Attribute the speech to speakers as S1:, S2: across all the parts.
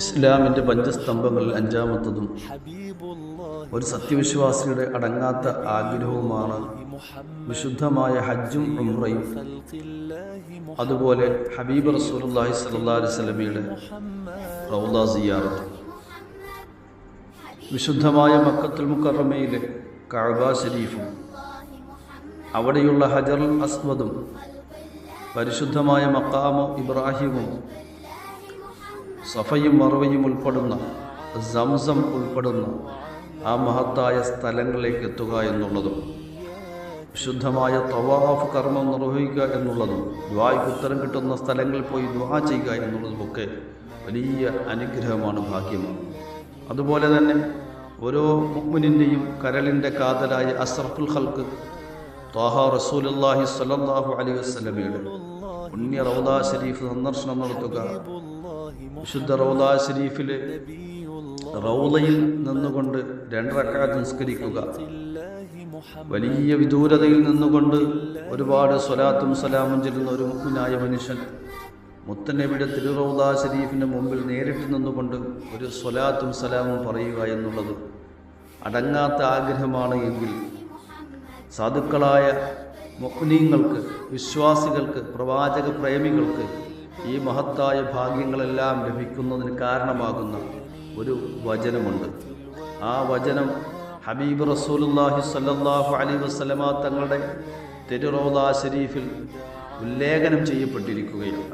S1: ഇസ്ലാമിൻ്റെ പഞ്ചസ്തംഭങ്ങളിൽ അഞ്ചാമത്തതും ഒരു സത്യവിശ്വാസിയുടെ അടങ്ങാത്ത ആഗ്രഹവുമാണ് വിശുദ്ധമായ ഹജ്ജും ഉംറയും. അതുപോലെ ഹബീബ് റസൂലുള്ളാഹി സ്വല്ലല്ലാഹു അലൈഹി വസല്ലമയുടെ റൗള സിയാറത്ത്, വിശുദ്ധമായ മക്കത്തുൽ മുക്കറമയിലെ കഅബ ശരീഫും അവിടെയുള്ള ഹജറുൽ അസ്വദും പരിശുദ്ധമായ മഖാമു ഇബ്രാഹിമും സഫയും മറുവയും ഉൾപ്പെടുന്ന സംസം ഉൾപ്പെടുന്ന ആ മഹത്തായ സ്ഥലങ്ങളിലേക്ക് എത്തുക എന്നുള്ളതും വിശുദ്ധമായ തവാഫ് കർമ്മം നിർവഹിക്കുക എന്നുള്ളതും ദുആയ്ക്ക് ഉത്തരം കിട്ടുന്ന സ്ഥലങ്ങളിൽ പോയി ദുആ ചെയ്യുക എന്നുള്ളതുമൊക്കെ വലിയ അനുഗ്രഹമാണ്, ഭാഗ്യമാണ്. അതുപോലെ തന്നെ ഓരോ മുഅ്മിനിൻ്റെയും കരളിൻ്റെ കാതലായ അസ്റഫുൽ ഖൽഖ് ത്വാഹ റസൂലുള്ളാഹി സ്വല്ലല്ലാഹു അലൈഹി വസല്ലമയുടെ പുണ്യ റൗള ശരീഫ് സന്ദർശനം നടത്തുക, വിശുദ്ധ റൗള ശരീഫിലെ റൗളയിൽ നിന്നുകൊണ്ട് 2 റക്അത്ത് നിസ്കരിക്കുക, വലിയ വിദൂരതയിൽ നിന്നുകൊണ്ട് ഒരുപാട് സ്വലാത്തും സലാമും ചൊല്ലുന്ന ഒരു മുഅ്മിനായ മനുഷ്യൻ മുത്തനബിയുടെ തിരുറൗള ശരീഫിൻ്റെ മുമ്പിൽ നേരിട്ട് നിന്നുകൊണ്ട് ഒരു സ്വലാത്തും സലാമും പറയുക എന്നുള്ളത് അടങ്ങാത്ത ആഗ്രഹമാണ് എങ്കിൽ സാധുക്കളായ മുഅ്മിനീങ്ങൾക്ക്, വിശ്വാസികൾക്ക്, പ്രവാചക പ്രേമികൾക്ക് ഈ മഹത്തായ ഭാഗ്യങ്ങളെല്ലാം ലഭിക്കുന്നതിന് കാരണമാകുന്ന ഒരു വചനമുണ്ട്. ആ വചനം ഹബീബ് റസൂലുള്ളാഹി സ്വല്ലല്ലാഹു അലൈഹി വസല്ലമ തങ്ങളുടെ തിരുറൗള ശരീഫിൽ ഉല്ലേഖനം ചെയ്യപ്പെട്ടിരിക്കുകയാണ്.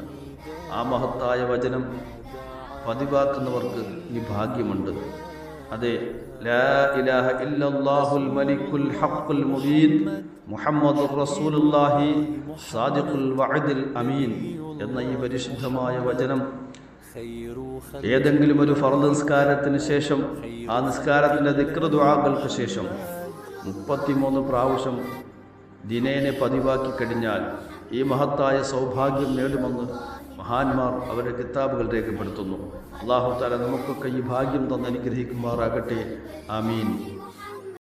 S1: ആ മഹത്തായ വചനം പതിവാക്കുന്നവർക്ക് ഈ ഭാഗ്യമുണ്ട്. അതെ, ലാ ഇലാഹ ഇല്ലല്ലാഹുൽ മലിക്കുൽ ഹഖുൽ മുബീൻ മുഹമ്മദുർ റസൂലുള്ളാഹി സാദിഖുൽ വഅദിൽ അമീൻ എന്ന ഈ പരിശുദ്ധമായ വചനം ഏതെങ്കിലും ഒരു ഫർദ് നിസ്കാരത്തിന് ശേഷം, ആ നിസ്കാരത്തിൻ്റെ ദിക്ർ ദുആകൾക്ക് ശേഷം 33 പ്രാവശ്യം ദിനേനെ പതിവാക്കി കഴിഞ്ഞാൽ ഈ മഹത്തായ സൗഭാഗ്യം നേടുമെന്ന് മഹാന്മാർ അവരുടെ കിതാബുകൾ രേഖപ്പെടുത്തുന്നു. അല്ലാഹു തആല നമുക്കൊക്കെ ഈ ഭാഗ്യം തന്ന് അനുഗ്രഹിക്കുമാറാകട്ടെ. ആമീൻ.